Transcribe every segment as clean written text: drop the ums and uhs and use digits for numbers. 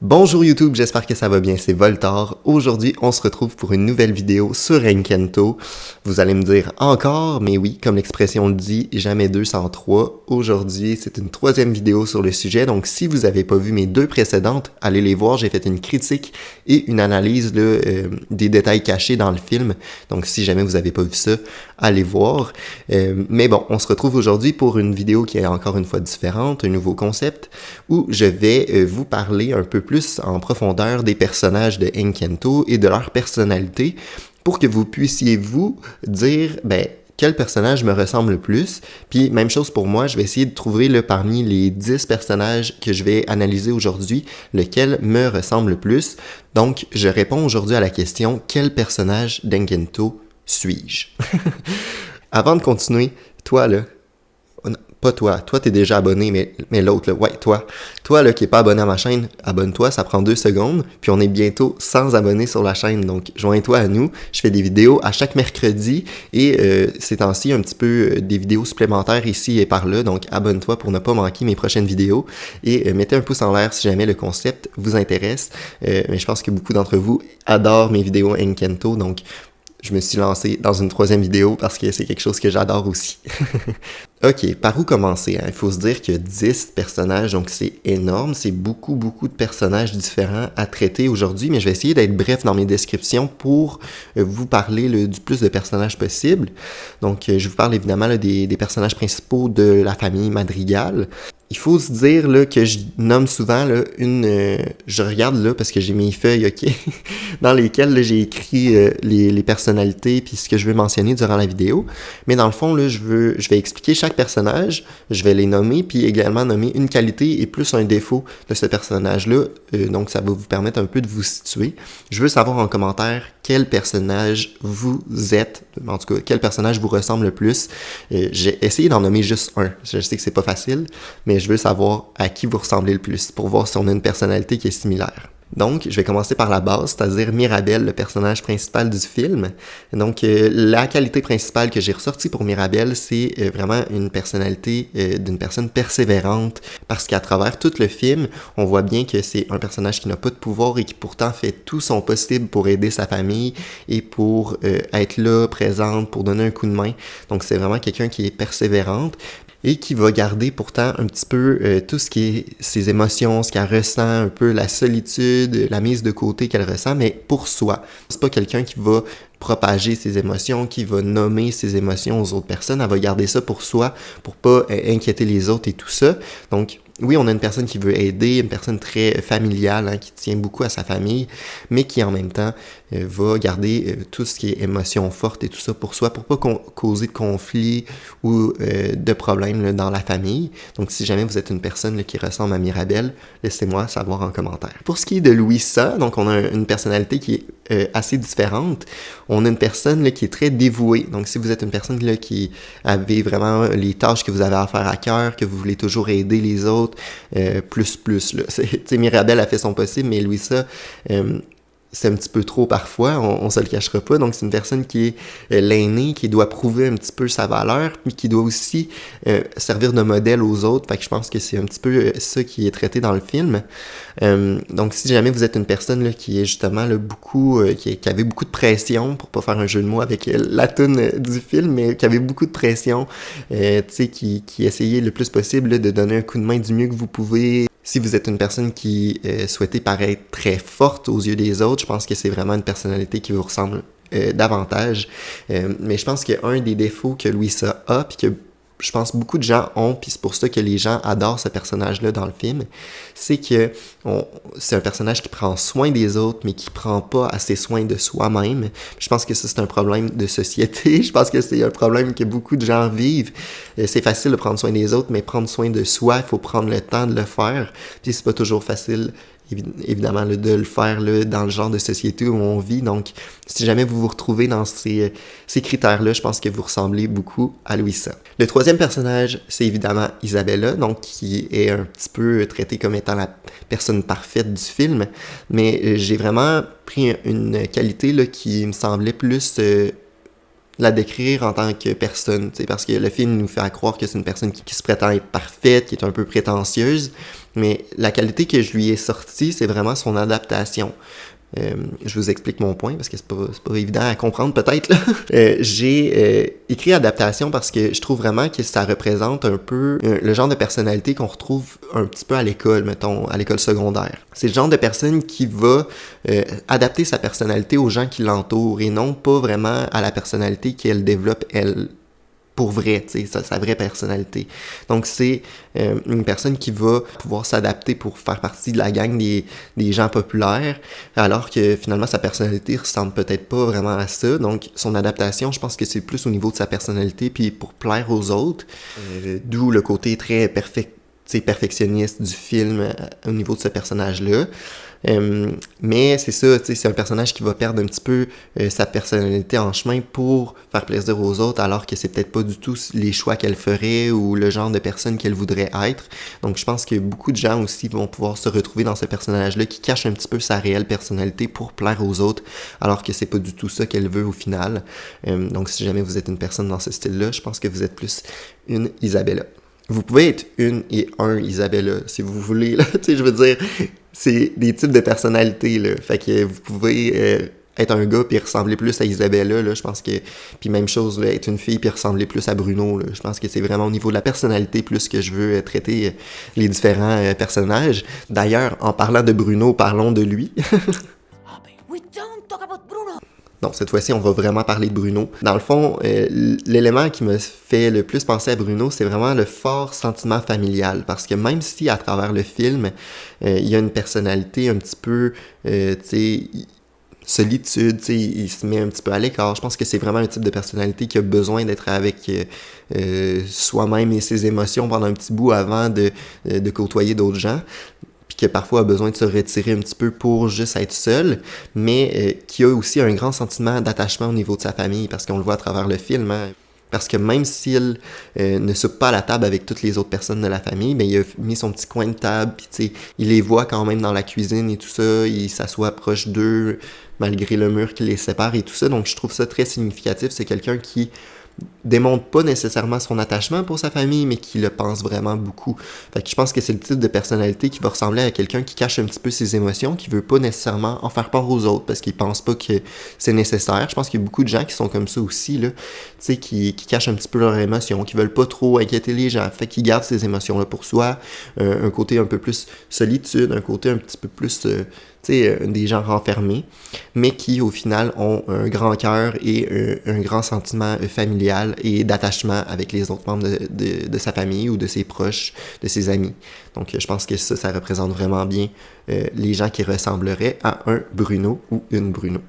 Bonjour YouTube, j'espère que ça va bien, c'est Voltar. Aujourd'hui, on se retrouve pour une nouvelle vidéo sur Encanto. Vous allez me dire encore, mais oui, comme l'expression le dit, jamais deux sans trois. Aujourd'hui, c'est une troisième vidéo sur le sujet, donc si vous n'avez pas vu mes deux précédentes, allez les voir, j'ai fait une critique et une analyse des détails cachés dans le film. Donc si jamais vous n'avez pas vu ça, allez voir. Mais bon, on se retrouve aujourd'hui pour une vidéo qui est encore une fois différente, un nouveau concept, où je vais vous parler un peu plus en profondeur des personnages de Encanto et de leur personnalité pour que vous puissiez vous dire, quel personnage me ressemble le plus. Puis même chose pour moi, je vais essayer de trouver parmi les 10 personnages que je vais analyser aujourd'hui, lequel me ressemble le plus. Donc, je réponds aujourd'hui à la question, quel personnage d'Encanto suis-je? Avant de continuer, toi là, pas toi t'es déjà abonné, mais l'autre, là, ouais, toi là qui est pas abonné à ma chaîne, abonne-toi, ça prend 2 secondes, puis on est bientôt 100 abonnés sur la chaîne, donc joins-toi à nous, je fais des vidéos à chaque mercredi, et ces temps-ci, un petit peu des vidéos supplémentaires ici et par là, donc abonne-toi pour ne pas manquer mes prochaines vidéos, et mettez un pouce en l'air si jamais le concept vous intéresse, mais je pense que beaucoup d'entre vous adorent mes vidéos Encanto, donc je me suis lancé dans une troisième vidéo parce que c'est quelque chose que j'adore aussi. Ok, par où commencer? Il faut se dire qu'il y a 10 personnages, donc c'est énorme. C'est beaucoup de personnages différents à traiter aujourd'hui, mais je vais essayer d'être bref dans mes descriptions pour vous parler du plus de personnages possible. Donc, je vous parle évidemment des personnages principaux de la famille Madrigal. Il faut se dire là, que je nomme souvent là, je regarde là parce que j'ai mes feuilles, ok, dans lesquelles là, j'ai écrit les personnalités puis ce que je veux mentionner durant la vidéo. Mais dans le fond, là, je vais expliquer chaque personnage, je vais les nommer, puis également nommer une qualité et plus un défaut de ce personnage-là. Donc, ça va vous permettre un peu de vous situer. Je veux savoir en commentaire quel personnage vous êtes, en tout cas, quel personnage vous ressemble le plus. J'ai essayé d'en nommer juste un. Je sais que c'est pas facile, mais je veux savoir à qui vous ressemblez le plus pour voir si on a une personnalité qui est similaire. Donc, je vais commencer par la base, c'est-à-dire Mirabel, le personnage principal du film. Donc, la qualité principale que j'ai ressortie pour Mirabel, c'est vraiment une personnalité d'une personne persévérante, parce qu'à travers tout le film, on voit bien que c'est un personnage qui n'a pas de pouvoir et qui pourtant fait tout son possible pour aider sa famille et pour être là, présente, pour donner un coup de main. Donc, c'est vraiment quelqu'un qui est persévérante et qui va garder pourtant un petit peu tout ce qui est ses émotions, ce qu'elle ressent, un peu la solitude, la mise de côté qu'elle ressent, mais pour soi. C'est pas quelqu'un qui va propager ses émotions, qui va nommer ses émotions aux autres personnes, elle va garder ça pour soi, pour pas inquiéter les autres et tout ça. Donc, oui, on a une personne qui veut aider, une personne très familiale, qui tient beaucoup à sa famille, mais qui en même temps va garder tout ce qui est émotion forte et tout ça pour soi, pour pas causer de conflits ou de problèmes là, dans la famille. Donc, si jamais vous êtes une personne là, qui ressemble à Mirabel, laissez-moi savoir en commentaire. Pour ce qui est de Louisa, donc on a une personnalité qui est assez différente. On a une personne là, qui est très dévouée. Donc, si vous êtes une personne là, qui avez vraiment les tâches que vous avez à faire à cœur, que vous voulez toujours aider les autres, plus là. Mirabel a fait son possible, mais Louisa, c'est un petit peu trop parfois, on se le cachera pas. Donc, c'est une personne qui est l'aînée, qui doit prouver un petit peu sa valeur, puis qui doit aussi servir de modèle aux autres. Fait que je pense que c'est un petit peu ça qui est traité dans le film. Donc, si jamais vous êtes une personne là, qui est justement là, qui avait beaucoup de pression, pour pas faire un jeu de mots avec la toune du film, mais qui avait beaucoup de pression, qui essayait le plus possible là, de donner un coup de main du mieux que vous pouvez. Si vous êtes une personne qui souhaitait paraître très forte aux yeux des autres, je pense que c'est vraiment une personnalité qui vous ressemble davantage. Mais je pense qu'un des défauts que Louisa a, puis que je pense beaucoup de gens ont, puis c'est pour ça que les gens adorent ce personnage-là dans le film, c'est que c'est un personnage qui prend soin des autres, mais qui prend pas assez soin de soi-même. Je pense que ça, c'est un problème de société. Je pense que c'est un problème que beaucoup de gens vivent. C'est facile de prendre soin des autres, mais prendre soin de soi, il faut prendre le temps de le faire. Puis c'est pas toujours facile, évidemment, là, de le faire là, dans le genre de société où on vit. Donc, si jamais vous vous retrouvez dans ces critères-là, je pense que vous ressemblez beaucoup à Louisa. Le troisième personnage, c'est évidemment Isabella, donc qui est un petit peu traitée comme étant la personne parfaite du film. Mais j'ai vraiment pris une qualité là, qui me semblait plus la décrire en tant que personne, parce que le film nous fait croire que c'est une personne qui se prétend être parfaite, qui est un peu prétentieuse, Mais la qualité que je lui ai sortie, c'est vraiment son adaptation. Je vous explique mon point parce que c'est pas évident à comprendre peut-être. J'ai écrit adaptation parce que je trouve vraiment que ça représente un peu le genre de personnalité qu'on retrouve un petit peu à l'école, mettons, à l'école secondaire. C'est le genre de personne qui va adapter sa personnalité aux gens qui l'entourent et non pas vraiment à la personnalité qu'elle développe elle pour vrai, tu sais, sa vraie personnalité. Donc, c'est une personne qui va pouvoir s'adapter pour faire partie de la gang des gens populaires, alors que finalement, sa personnalité ressemble peut-être pas vraiment à ça. Donc, son adaptation, je pense que c'est plus au niveau de sa personnalité, puis pour plaire aux autres, d'où le côté très perfectionniste du film au niveau de ce personnage-là. Mais c'est ça, c'est un personnage qui va perdre un petit peu sa personnalité en chemin pour faire plaisir aux autres, alors que c'est peut-être pas du tout les choix qu'elle ferait ou le genre de personne qu'elle voudrait être. Donc je pense que beaucoup de gens aussi vont pouvoir se retrouver dans ce personnage-là qui cache un petit peu sa réelle personnalité pour plaire aux autres, alors que c'est pas du tout ça qu'elle veut au final. Donc si jamais vous êtes une personne dans ce style-là, je pense que vous êtes plus une Isabella. Vous pouvez être une et un Isabella, si vous voulez, là, tu sais, je veux dire, c'est des types de personnalités, là, fait que vous pouvez être un gars puis ressembler plus à Isabella, là, je pense que, puis même chose, là, être une fille puis ressembler plus à Bruno, là, je pense que c'est vraiment au niveau de la personnalité plus que je veux traiter les différents personnages. D'ailleurs, en parlant de Bruno, parlons de lui. Donc, cette fois-ci, on va vraiment parler de Bruno. Dans le fond, l'élément qui me fait le plus penser à Bruno, c'est vraiment le fort sentiment familial. Parce que même si, à travers le film, il y a une personnalité un petit peu, tu sais, solitude, tu sais, il se met un petit peu à l'écart. Je pense que c'est vraiment un type de personnalité qui a besoin d'être avec soi-même et ses émotions pendant un petit bout avant de côtoyer d'autres gens, puis qui parfois a besoin de se retirer un petit peu pour juste être seul, mais qui a aussi un grand sentiment d'attachement au niveau de sa famille, parce qu'on le voit à travers le film, hein. Parce que même s'il ne soupe pas à la table avec toutes les autres personnes de la famille, ben, il a mis son petit coin de table, puis tu sais, il les voit quand même dans la cuisine et tout ça, il s'assoit proche d'eux, malgré le mur qui les sépare et tout ça, donc je trouve ça très significatif. C'est quelqu'un qui démontre pas nécessairement son attachement pour sa famille, mais qui le pense vraiment beaucoup. Fait que je pense que c'est le type de personnalité qui va ressembler à quelqu'un qui cache un petit peu ses émotions, qui veut pas nécessairement en faire part aux autres, parce qu'il pense pas que c'est nécessaire. Je pense qu'il y a beaucoup de gens qui sont comme ça aussi, là, tu sais, qui cachent un petit peu leurs émotions, qui veulent pas trop inquiéter les gens, fait qu'ils gardent ces émotions-là pour soi, un côté un peu plus solitude, un côté un petit peu plus... des gens renfermés, mais qui au final ont un grand cœur et un grand sentiment familial et d'attachement avec les autres membres de sa famille ou de ses proches, de ses amis. Donc je pense que ça représente vraiment bien les gens qui ressembleraient à un Bruno ou une Bruno.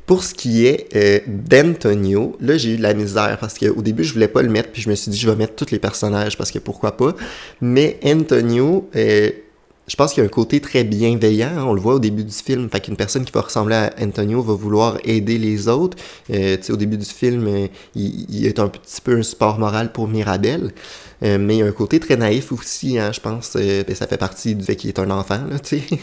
Pour ce qui est d'Antonio, là j'ai eu de la misère parce qu'au début je voulais pas le mettre, puis je me suis dit je vais mettre tous les personnages parce que pourquoi pas, mais Antonio... je pense qu'il y a un côté très bienveillant, hein, on le voit au début du film, fait qu'une personne qui va ressembler à Antonio va vouloir aider les autres. Tu sais, au début du film, il est un petit peu un support moral pour Mirabel, mais il y a un côté très naïf aussi, hein, je pense, ça fait partie du fait qu'il est un enfant, là, tu sais.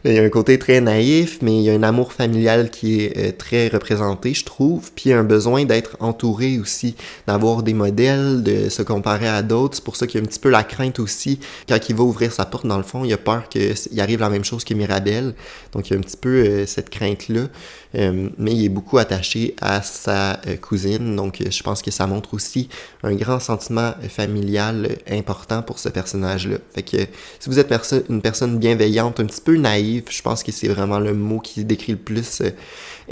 Il y a un côté très naïf, mais il y a un amour familial qui est très représenté, je trouve, puis il y a un besoin d'être entouré aussi, d'avoir des modèles, de se comparer à d'autres. C'est pour ça qu'il y a un petit peu la crainte aussi, quand il va ouvrir sa porte, dans le fond, il a peur qu'il arrive la même chose que Mirabel, donc il y a un petit peu cette crainte-là, mais il est beaucoup attaché à sa cousine, donc je pense que ça montre aussi un grand sentiment familial important pour ce personnage-là. Fait que si vous êtes une personne bienveillante, un petit peu naïve, je pense que c'est vraiment le mot qui décrit le plus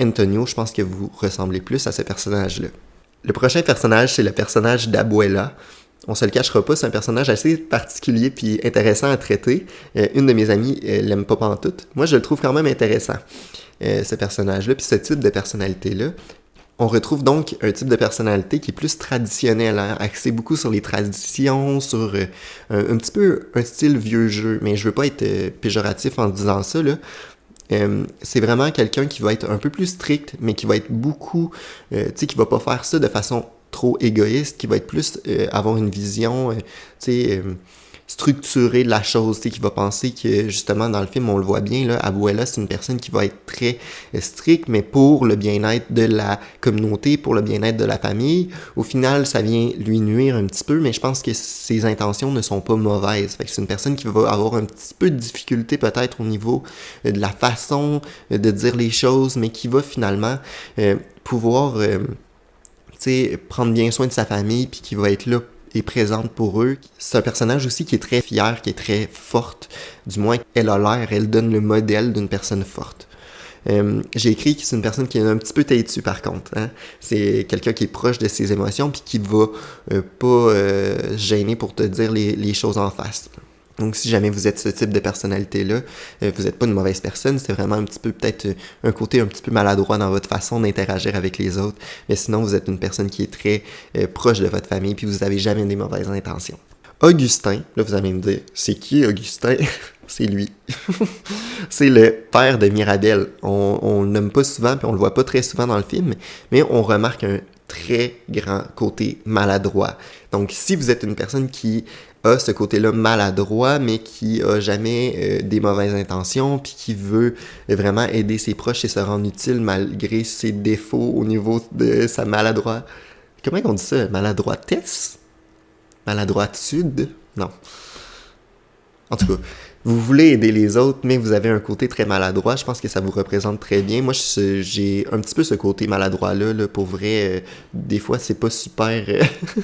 Antonio. Je pense que vous ressemblez plus à ce personnage-là. Le prochain personnage, c'est le personnage d'Abuela. On se le cachera pas, c'est un personnage assez particulier puis intéressant à traiter. Une de mes amies l'aime pas pantoute. Moi, je le trouve quand même intéressant, ce personnage-là, puis ce type de personnalité-là. On retrouve donc un type de personnalité qui est plus traditionnel, hein, axé beaucoup sur les traditions, sur un petit peu un style vieux jeu, mais je veux pas être péjoratif en disant ça, là. C'est vraiment quelqu'un qui va être un peu plus strict, mais qui va être beaucoup, tu sais, qui va pas faire ça de façon trop égoïste, qui va être plus avoir une vision, tu sais, structuré de la chose, tu sais, qui va penser que, justement, dans le film, on le voit bien, là, Abuela, c'est une personne qui va être très stricte, mais pour le bien-être de la communauté, pour le bien-être de la famille. Au final, ça vient lui nuire un petit peu, mais je pense que ses intentions ne sont pas mauvaises. Fait que c'est une personne qui va avoir un petit peu de difficulté peut-être au niveau de la façon de dire les choses, mais qui va finalement pouvoir prendre bien soin de sa famille, puis qui va être là et présente pour eux. C'est un personnage aussi qui est très fier, qui est très forte. Du moins, elle a l'air, elle donne le modèle d'une personne forte. J'ai écrit que c'est une personne qui est un petit peu têtue par contre. Hein? C'est quelqu'un qui est proche de ses émotions puis qui va pas gêner pour te dire les choses en face. Donc si jamais vous êtes ce type de personnalité-là, vous n'êtes pas une mauvaise personne, c'est vraiment un petit peu peut-être un côté un petit peu maladroit dans votre façon d'interagir avec les autres, mais sinon vous êtes une personne qui est très proche de votre famille puis vous n'avez jamais des mauvaises intentions. Augustin, là vous allez me dire, c'est qui Augustin? C'est lui. C'est le père de Mirabel. On le nomme pas souvent puis on le voit pas très souvent dans le film, mais on remarque un très grand côté maladroit. Donc si vous êtes une personne qui a ce côté-là maladroit, mais qui a jamais des mauvaises intentions, puis qui veut vraiment aider ses proches et se rendre utile malgré ses défauts au niveau de sa maladroite. Comment on dit ça? Maladroitesse? Maladroitude? Non. En tout cas, vous voulez aider les autres, mais vous avez un côté très maladroit. Je pense que ça vous représente très bien. Moi, j'ai un petit peu ce côté maladroit-là. Là, pour vrai, des fois, c'est pas super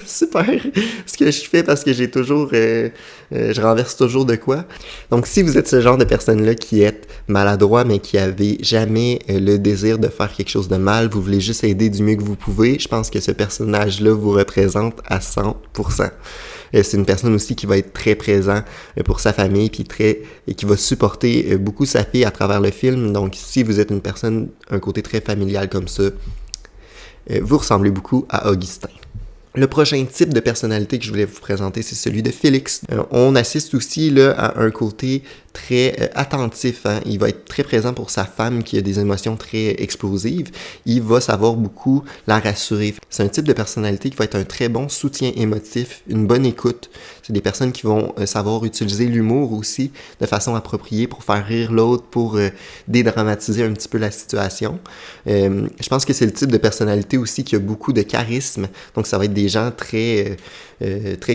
super ce que je fais parce que j'ai toujours... je renverse toujours de quoi. Donc, si vous êtes ce genre de personne-là qui est maladroit, mais qui avez jamais le désir de faire quelque chose de mal, vous voulez juste aider du mieux que vous pouvez, je pense que ce personnage-là vous représente à 100%. C'est une personne aussi qui va être très présent pour sa famille puis et qui va supporter beaucoup sa fille à travers le film. Donc si vous êtes une personne, un côté très familial comme ça, vous ressemblez beaucoup à Augustin. Le prochain type de personnalité que je voulais vous présenter, c'est celui de Félix. On assiste aussi là, à un côté très attentif. Hein? Il va être très présent pour sa femme qui a des émotions très explosives. Il va savoir beaucoup la rassurer. C'est un type de personnalité qui va être un très bon soutien émotif, une bonne écoute. C'est des personnes qui vont savoir utiliser l'humour aussi de façon appropriée pour faire rire l'autre, pour dédramatiser un petit peu la situation. Je pense que c'est le type de personnalité aussi qui a beaucoup de charisme. Donc ça va être des gens très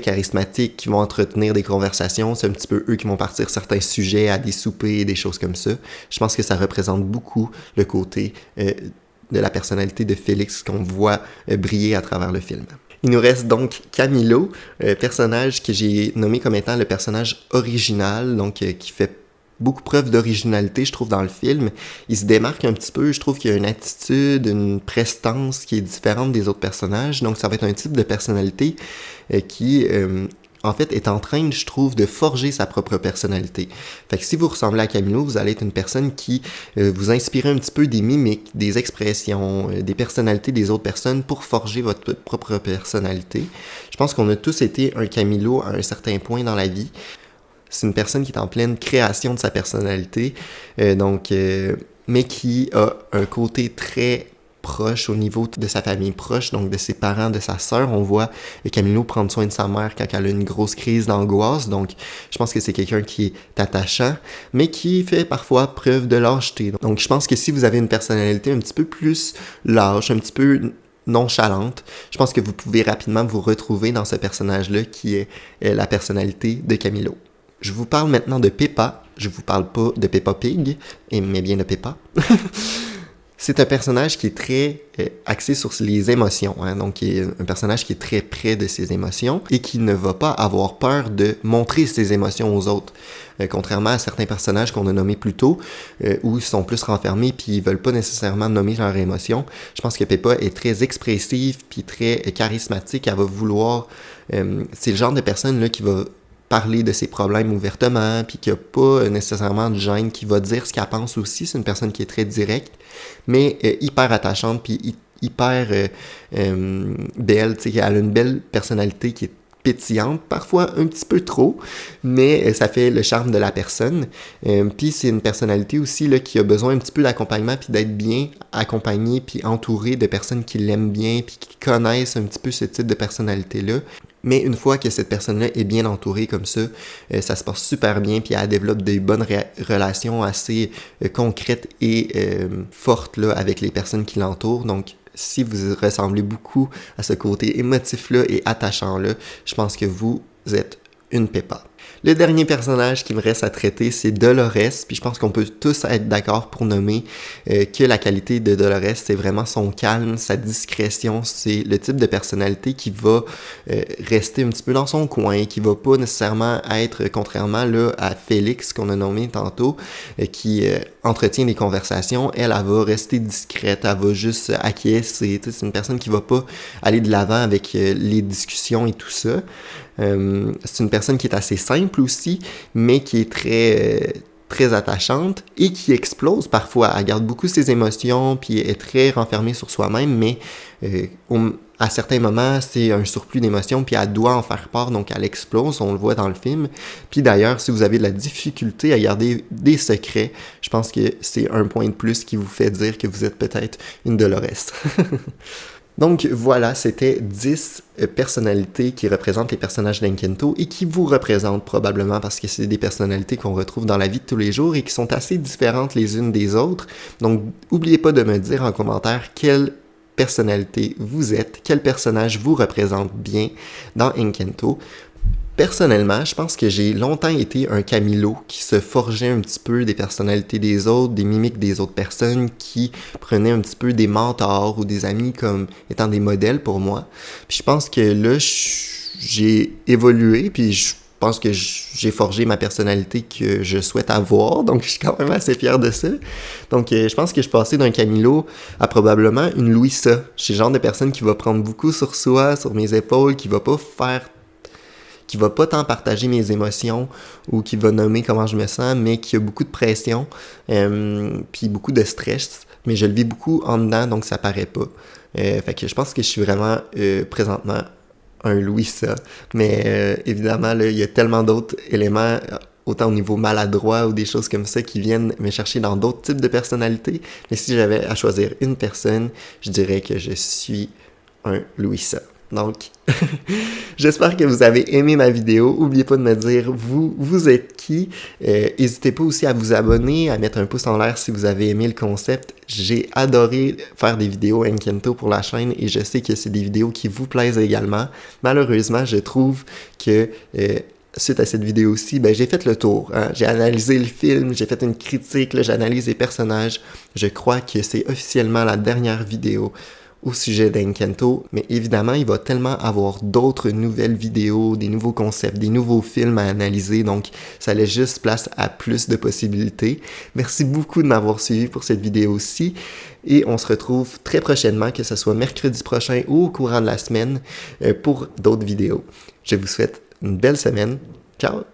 charismatiques qui vont entretenir des conversations. C'est un petit peu eux qui vont partir certains sujets à des soupers et des choses comme ça. Je pense que ça représente beaucoup le côté de la personnalité de Félix qu'on voit briller à travers le film. Il nous reste donc Camilo, personnage que j'ai nommé comme étant le personnage original, donc qui fait beaucoup preuve d'originalité, je trouve, dans le film. Il se démarque un petit peu, je trouve qu'il y a une attitude, une prestance qui est différente des autres personnages, donc ça va être un type de personnalité qui... en fait, est en train, je trouve, de forger sa propre personnalité. Fait que si vous ressemblez à Camilo, vous allez être une personne qui vous inspire un petit peu des mimiques, des expressions, des personnalités des autres personnes pour forger votre propre personnalité. Je pense qu'on a tous été un Camilo à un certain point dans la vie. C'est une personne qui est en pleine création de sa personnalité, mais qui a un côté très proche au niveau de sa famille proche, donc de ses parents, de sa sœur. On voit Camilo prendre soin de sa mère quand elle a une grosse crise d'angoisse, donc je pense que c'est quelqu'un qui est attachant, mais qui fait parfois preuve de lâcheté. Donc je pense que si vous avez une personnalité un petit peu plus lâche, un petit peu nonchalante, je pense que vous pouvez rapidement vous retrouver dans ce personnage-là qui est la personnalité de Camilo. Je vous parle maintenant de Peppa. Je vous parle pas de Peppa Pig, mais bien de Peppa. C'est un personnage qui est très axé sur les émotions, hein, donc qui est un personnage qui est très près de ses émotions et qui ne va pas avoir peur de montrer ses émotions aux autres. Contrairement à certains personnages qu'on a nommés plus tôt, où ils sont plus renfermés puis ils veulent pas nécessairement nommer leurs émotions, je pense que Peppa est très expressive puis très charismatique. Elle va vouloir... c'est le genre de personne là, qui va parler de ses problèmes ouvertement, puis qui n'a pas nécessairement de gêne, qui va dire ce qu'elle pense aussi. C'est une personne qui est très directe, mais hyper attachante, puis hyper belle. Elle a une belle personnalité qui est pétillante, parfois un petit peu trop, mais ça fait le charme de la personne. Puis c'est une personnalité aussi là, qui a besoin un petit peu d'accompagnement, puis d'être bien accompagnée, puis entourée de personnes qui l'aiment bien, puis qui connaissent un petit peu ce type de personnalité-là. Mais une fois que cette personne-là est bien entourée comme ça se passe super bien, puis elle développe des bonnes relations assez concrètes et fortes là, avec les personnes qui l'entourent. Donc, si vous ressemblez beaucoup à ce côté émotif-là et attachant-là, je pense que vous êtes une pépa. Le dernier personnage qui me reste à traiter, c'est Dolores, puis je pense qu'on peut tous être d'accord pour nommer que la qualité de Dolores, c'est vraiment son calme, sa discrétion, c'est le type de personnalité qui va rester un petit peu dans son coin, qui va pas nécessairement être, contrairement là, à Félix, qu'on a nommé tantôt, qui entretient des conversations, elle va rester discrète, elle va juste acquiescer, c'est une personne qui va pas aller de l'avant avec les discussions et tout ça. C'est une personne qui est assez simple aussi, mais qui est très attachante et qui explose parfois. Elle garde beaucoup ses émotions, puis est très renfermée sur soi-même, mais à certains moments, c'est un surplus d'émotions, puis elle doit en faire part, donc elle explose, on le voit dans le film. Puis d'ailleurs, si vous avez de la difficulté à garder des secrets, je pense que c'est un point de plus qui vous fait dire que vous êtes peut-être une Dolores. Donc voilà, c'était 10 personnalités qui représentent les personnages d'Encanto et qui vous représentent probablement parce que c'est des personnalités qu'on retrouve dans la vie de tous les jours et qui sont assez différentes les unes des autres. Donc n'oubliez pas de me dire en commentaire quelle personnalité vous êtes, quel personnage vous représente bien dans Encanto. Personnellement, je pense que j'ai longtemps été un Camilo qui se forgeait un petit peu des personnalités des autres, des mimiques des autres personnes, qui prenait un petit peu des mentors ou des amis comme étant des modèles pour moi. Puis je pense que là, j'ai évolué, puis je pense que j'ai forgé ma personnalité que je souhaite avoir, donc je suis quand même assez fier de ça. Donc je pense que je suis passé d'un Camilo à probablement une Louisa. Je suis le genre de personne qui va prendre beaucoup sur soi, sur mes épaules, qui va pas tant partager mes émotions ou qui va nommer comment je me sens, mais qui a beaucoup de pression, puis beaucoup de stress, mais je le vis beaucoup en dedans, donc ça paraît pas. Fait que je pense que je suis vraiment présentement un Louisa, mais évidemment, là, il y a tellement d'autres éléments, autant au niveau maladroit ou des choses comme ça qui viennent me chercher dans d'autres types de personnalités, mais si j'avais à choisir une personne, je dirais que je suis un Louisa. Donc, j'espère que vous avez aimé ma vidéo. N'oubliez pas de me dire, vous êtes qui? N'hésitez pas aussi à vous abonner, à mettre un pouce en l'air si vous avez aimé le concept. J'ai adoré faire des vidéos Encanto pour la chaîne et je sais que c'est des vidéos qui vous plaisent également. Malheureusement, je trouve que suite à cette vidéo-ci, j'ai fait le tour. Hein? J'ai analysé le film, j'ai fait une critique, là, j'analyse les personnages. Je crois que c'est officiellement la dernière vidéo au sujet d'Encanto, mais évidemment, il va tellement avoir d'autres nouvelles vidéos, des nouveaux concepts, des nouveaux films à analyser, donc ça laisse juste place à plus de possibilités. Merci beaucoup de m'avoir suivi pour cette vidéo-ci, et on se retrouve très prochainement, que ce soit mercredi prochain ou au courant de la semaine, pour d'autres vidéos. Je vous souhaite une belle semaine. Ciao!